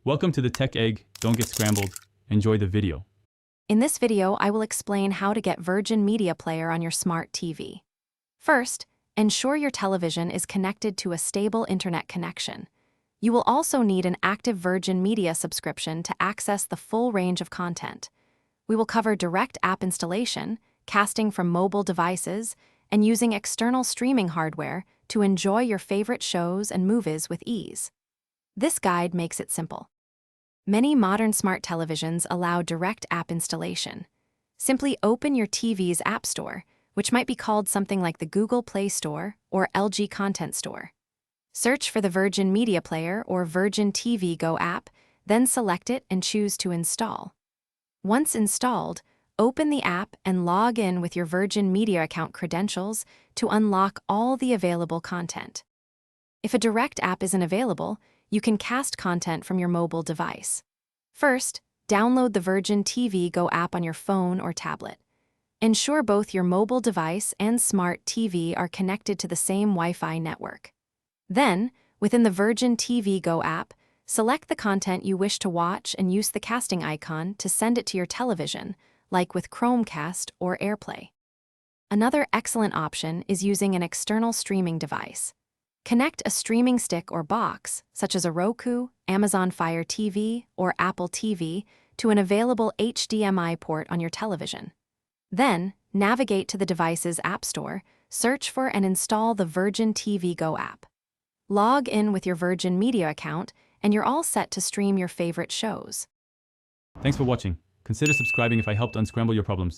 Welcome to the Tech Egg. Don't get scrambled. Enjoy the video. In this video, I will explain how to get Virgin Media Player on your smart TV. First, ensure your television is connected to a stable internet connection. You will also need an active Virgin Media subscription to access the full range of content. We will cover direct app installation, casting from mobile devices, and using external streaming hardware to enjoy your favorite shows and movies with ease. This guide makes it simple. Many modern smart televisions allow direct app installation. Simply open your TV's App Store, which might be called something like the Google Play Store or LG Content Store. Search for the Virgin Media Player or Virgin TV Go app, then select it and choose to install. Once installed, open the app and log in with your Virgin Media account credentials to unlock all the available content. If a direct app isn't available, you can cast content from your mobile device. First, download the Virgin TV Go app on your phone or tablet. Ensure both your mobile device and smart TV are connected to the same Wi-Fi network. Then, within the Virgin TV Go app, select the content you wish to watch and use the casting icon to send it to your television, like with Chromecast or AirPlay. Another excellent option is using an external streaming device. Connect a streaming stick or box, such as a Roku, Amazon Fire TV, or Apple TV, to an available HDMI port on your television. Then, navigate to the device's App Store, search for and install the Virgin TV Go app. Log in with your Virgin Media account, and you're all set to stream your favorite shows. Thanks for watching. Consider subscribing if I helped unscramble your problems.